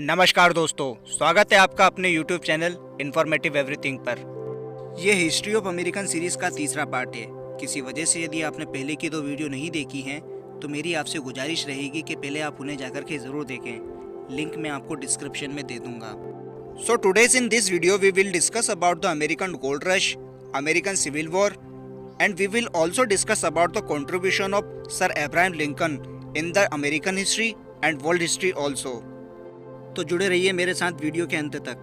नमस्कार दोस्तों, स्वागत है आपका अपने YouTube चैनल इन्फॉर्मेटिव एवरीथिंग पर। यह हिस्ट्री ऑफ अमेरिकन सीरीज का तीसरा पार्ट है। किसी वजह से यदि आपने पहले की दो वीडियो नहीं देखी हैं तो मेरी आपसे गुजारिश रहेगी कि पहले आप उन्हें जाकर के ज़रूर देखें। लिंक मैं आपको डिस्क्रिप्शन में दे दूंगा। So today's in this video we will discuss about the American gold rush, American civil war and we will also discuss about the contribution of sir Abraham Lincoln in the American history and world history also. तो जुड़े रहिए मेरे साथ video के अंत तक।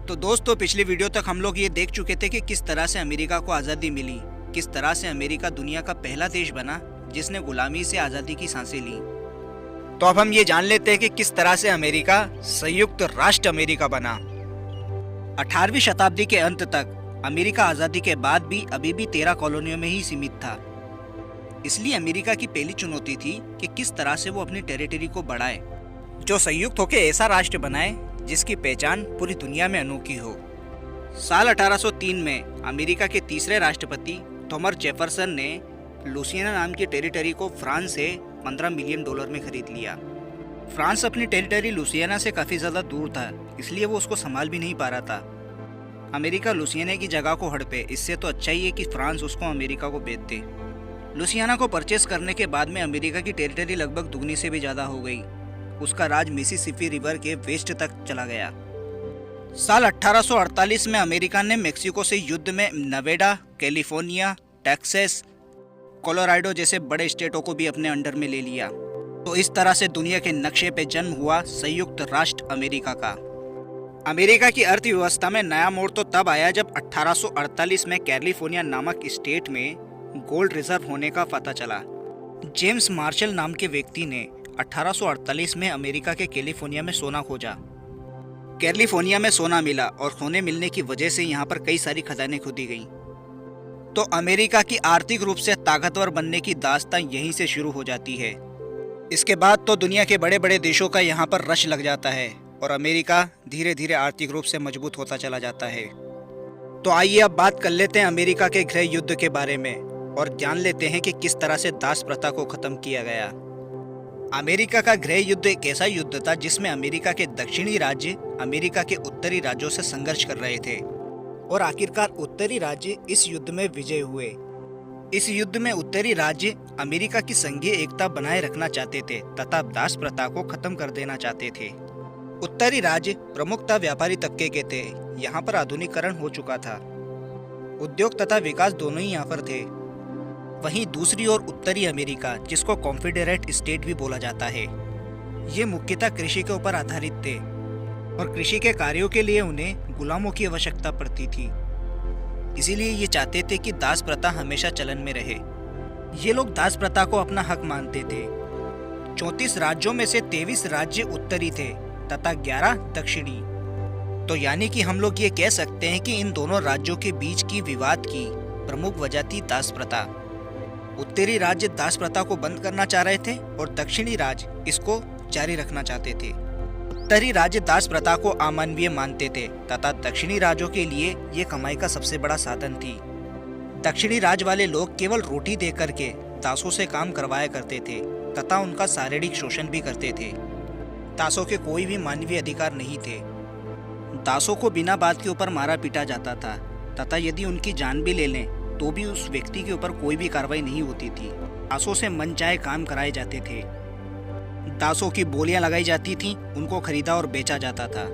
तो दोस्तों, पिछली वीडियो तक हम लोग ये देख चुके थे कि किस तरह से अमेरिका को आज़ादी मिली, किस तरह से अमेरिका दुनिया का पहला देश बना जिसने गुलामी से आज़ादी की सांसें ली। तो अब हम ये जान लेते हैं कि किस तरह से अमेरिका संयुक्त राष्ट्र अमेरिका बना। 18वीं शताब्दी के अंत तक अमेरिका आज़ादी के बाद भी अभी भी 13 कॉलोनियों में ही सीमित था। इसलिए अमेरिका की पहली चुनौती थी कि किस तरह से वो अपनी टेरिटरी को बढ़ाए, जो संयुक्त होकर ऐसा राष्ट्र बनाए जिसकी पहचान पूरी दुनिया में अनोखी हो। साल 1803 में अमेरिका के तीसरे राष्ट्रपति थॉमस जेफरसन ने लुसियाना नाम की टेरिटरी को फ्रांस से $15 मिलियन में खरीद लिया। फ्रांस अपनी टेरिटरी लुसियाना से काफ़ी ज़्यादा दूर था, इसलिए वो उसको संभाल भी नहीं पा रहा था। अमेरिका लुसियाना की जगह को हड़पे, इससे तो अच्छा ही है कि फ्रांस उसको अमेरिका को बेच दे। लुसियाना को परचेस करने के बाद में अमेरिका की टेरिटरी लगभग दुगनी से भी ज़्यादा हो गई। उसका राज मिसिसिपी रिवर के वेस्ट तक चला गया। साल 1848 में अमेरिका ने मेक्सिको से युद्ध में नेवाडा, कैलिफोर्निया, टेक्सास, कोलोराडो जैसे बड़े स्टेटों को भी अपने अंडर में ले लिया। तो इस तरह से दुनिया के नक्शे पे जन्म हुआ संयुक्त राष्ट्र अमेरिका का। अमेरिका की अर्थव्यवस्था में नया मोड़ तो तब आया जब 1848 में कैलिफोर्निया नामक स्टेट में गोल्ड रिजर्व होने का पता चला। जेम्स मार्शल नाम के व्यक्ति ने 1848 में अमेरिका के कैलिफोर्निया में सोना खोजा। कैलिफोर्निया में सोना मिला और सोने मिलने की वजह से यहाँ पर कई सारी खदानें खोदी गईं। तो अमेरिका की आर्थिक रूप से ताकतवर बनने की दास्तां यहीं से शुरू हो जाती है। इसके बाद तो दुनिया के बड़े बड़े देशों का यहाँ पर रश लग जाता है और अमेरिका धीरे धीरे आर्थिक रूप से मजबूत होता चला जाता है। तो आइए अब बात कर लेते हैं अमेरिका के गृह युद्ध के बारे में और जान लेते हैं कि किस तरह से दास प्रथा को खत्म किया गया। अमेरिका का गृह युद्ध एक ऐसा युद्ध था जिसमें अमेरिका के दक्षिणी राज्य अमेरिका के उत्तरी राज्यों से संघर्ष कर रहे थे और आखिरकार उत्तरी राज्य इस युद्ध में विजय हुए। इस युद्ध में उत्तरी राज्य अमेरिका की संघीय एकता बनाए रखना चाहते थे तथा दास प्रथा को खत्म कर देना चाहते थे। उत्तरी राज्य प्रमुखतः व्यापारी तबके के थे। यहाँ पर आधुनिकीकरण हो चुका था, उद्योग तथा विकास दोनों ही यहाँ पर थे। वहीं दूसरी ओर उत्तरी अमेरिका, जिसको कॉन्फेडरेट स्टेट भी बोला जाता है, ये मुख्यतः कृषि के ऊपर आधारित थे और कृषि के कार्यों के लिए उन्हें गुलामों की आवश्यकता पड़ती थी। इसीलिए ये चाहते थे कि दास प्रथा हमेशा चलन में रहे। ये लोग दास प्रथा को अपना हक मानते थे। 34 राज्यों में से 23 राज्य उत्तरी थे तथा 11 दक्षिणी। तो यानी कि हम लोग ये कह सकते हैं कि इन दोनों राज्यों के बीच की विवाद की प्रमुख वजह थी दास प्रथा। उत्तरी राज्य दास प्रथा को बंद करना चाह रहे थे और दक्षिणी राज्य इसको जारी रखना चाहते थे। उत्तरी राज्य दास प्रथा को अमानवीय मानते थे तथा दक्षिणी राज्यों के लिए ये कमाई का सबसे बड़ा साधन थी। दक्षिणी राज्य वाले लोग केवल रोटी दे करके दासों से काम करवाया करते थे तथा उनका शारीरिक शोषण भी करते थे। दासों के कोई भी मानवीय अधिकार नहीं थे। दासों को बिना बात के ऊपर मारा पीटा जाता था तथा यदि उनकी जान भी ले लें तो भी उस व्यक्ति के ऊपर कोई भी कार्रवाई नहीं होती थी। दासों से मनचाहे काम कराए जाते थे। दासों की बोलियां लगाई जाती थीं, उनको खरीदा और बेचा जाता था।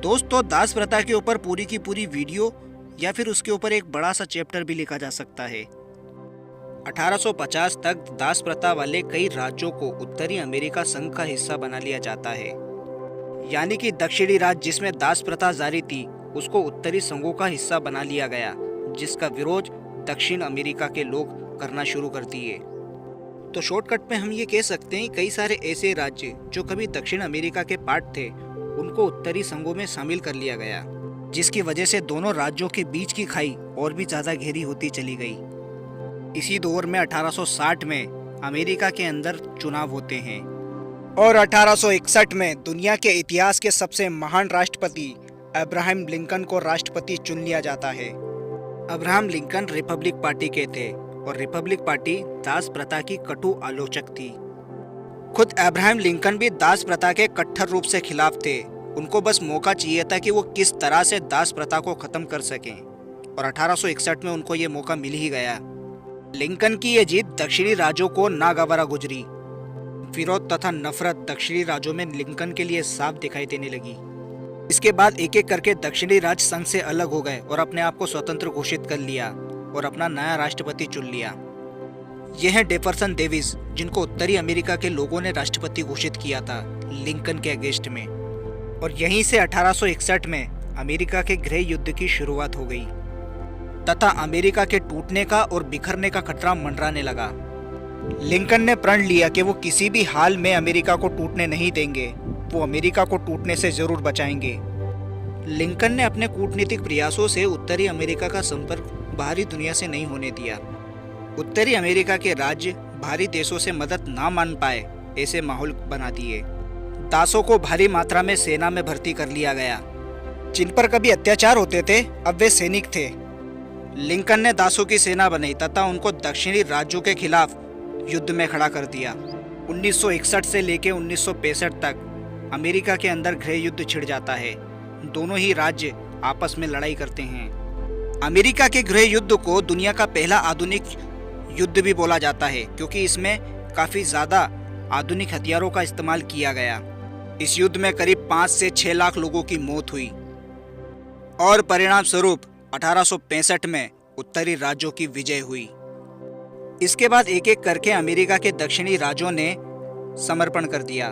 दोस्तों, दास प्रथा के ऊपर पूरी की पूरी वीडियो या फिर उसके ऊपर एक बड़ा सा चैप्टर भी लिखा जा सकता है। 1850 तक दास प्रथा वाले कई राज्यों को उत्तरी अमेरिका संघ का हिस्सा बना लिया जाता है। यानी कि दक्षिणी राज्य जिसमें दास प्रथा जारी थी उसको उत्तरी संघों का हिस्सा बना लिया गया, जिसका विरोध दक्षिण अमेरिका के लोग करना शुरू कर दिए। तो शॉर्टकट में हम ये कह सकते हैं कई सारे ऐसे राज्य जो कभी दक्षिण अमेरिका के पार्ट थे उनको उत्तरी संघों में शामिल कर लिया गया, जिसकी वजह से दोनों राज्यों के बीच की खाई और भी ज़्यादा गहरी होती चली गई। इसी दौर में 1860 में अमेरिका के अंदर चुनाव होते हैं और 1861 में दुनिया के इतिहास के सबसे महान राष्ट्रपति अब्राहम लिंकन को राष्ट्रपति चुन लिया जाता है। अब्राहम लिंकन रिपब्लिक पार्टी के थे और रिपब्लिक पार्टी दास प्रथा की कटु आलोचक थी। खुद अब्राहम लिंकन भी दास प्रथा के कट्टर रूप से खिलाफ थे। उनको बस मौका चाहिए था कि वो किस तरह से दास प्रथा को खत्म कर सकें और 1861 में उनको ये मौका मिल ही गया। लिंकन की ये जीत दक्षिणी राज्यों को नागवारा गुजरी। विरोध तथा नफरत दक्षिणी राज्यों में लिंकन के लिए साफ दिखाई देने लगी। इसके बाद एक एक करके दक्षिणी राज्य संघ से अलग हो गए और अपने आप को स्वतंत्र घोषित कर लिया और अपना नया राष्ट्रपति चुन लिया। यह है जेफरसन डेविस, जिनको उत्तरी अमेरिका के लोगों ने राष्ट्रपति घोषित किया था लिंकन के अगेंस्ट में। और यहीं से 1861 में अमेरिका के गृह युद्ध की शुरुआत हो गई तथा अमेरिका के टूटने का और बिखरने का खतरा मंडराने लगा। लिंकन ने प्रण लिया कि वो किसी भी हाल में अमेरिका को टूटने नहीं देंगे, वो अमेरिका को टूटने से जरूर बचाएंगे। लिंकन ने अपने कूटनीतिक प्रयासों से उत्तरी अमेरिका का संपर्क बाहरी दुनिया से नहीं होने दिया। उत्तरी अमेरिका के राज्य बाहरी देशों से मदद ना मान पाए ऐसे माहौल बना दिए। दासों को भारी मात्रा में सेना में भर्ती कर लिया गया। जिन पर कभी अत्याचार होते थे अब वे सैनिक थे। लिंकन ने दासों की सेना बनाई तथा उनको दक्षिणी राज्यों के खिलाफ युद्ध में खड़ा कर दिया। 1961 से लेकर 1965 तक अमेरिका के अंदर गृह युद्ध छिड़ जाता है। दोनों ही राज्य आपस में लड़ाई करते हैं। अमेरिका के गृह युद्ध को दुनिया का पहला आधुनिक युद्ध भी बोला जाता है, क्योंकि इसमें काफ़ी ज़्यादा आधुनिक हथियारों का इस्तेमाल किया गया। इस युद्ध में करीब 5 से 6 लाख लोगों की मौत हुई और परिणाम स्वरूप 1865 में उत्तरी राज्यों की विजय हुई। इसके बाद एक एक करके अमेरिका के दक्षिणी राज्यों ने समर्पण कर दिया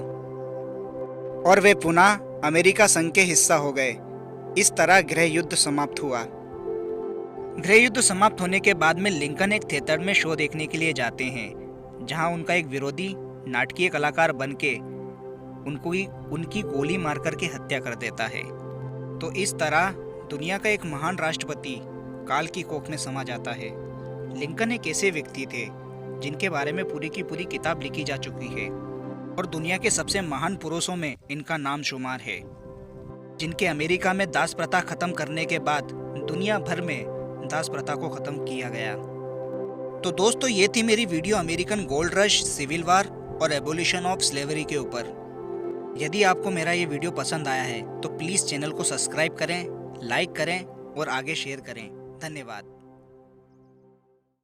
और वे पुनः अमेरिका संघ के हिस्सा हो गए। इस तरह गृह युद्ध समाप्त हुआ। गृह युद्ध समाप्त होने के बाद में लिंकन एक थिएटर में शो देखने के लिए जाते हैं, जहां उनका एक विरोधी नाटकीय कलाकार बनके उनकी गोली मार करके हत्या कर देता है। तो इस तरह दुनिया का एक महान राष्ट्रपति काल की कोख में समा जाता है। लिंकन एक ऐसे व्यक्ति थे जिनके बारे में पूरी की पूरी किताब लिखी जा चुकी है और दुनिया के सबसे महान पुरुषों में इनका नाम शुमार है, जिनके अमेरिका में दास प्रथा खत्म करने के बाद दुनिया भर में दास प्रथा को खत्म किया गया। तो दोस्तों, ये थी मेरी video American gold rush, civil war और एबोलिशन ऑफ स्लेवरी के ऊपर। यदि आपको मेरा ये वीडियो पसंद आया है तो प्लीज़ चैनल को सब्सक्राइब करें, लाइक करें और आगे शेयर करें। धन्यवाद।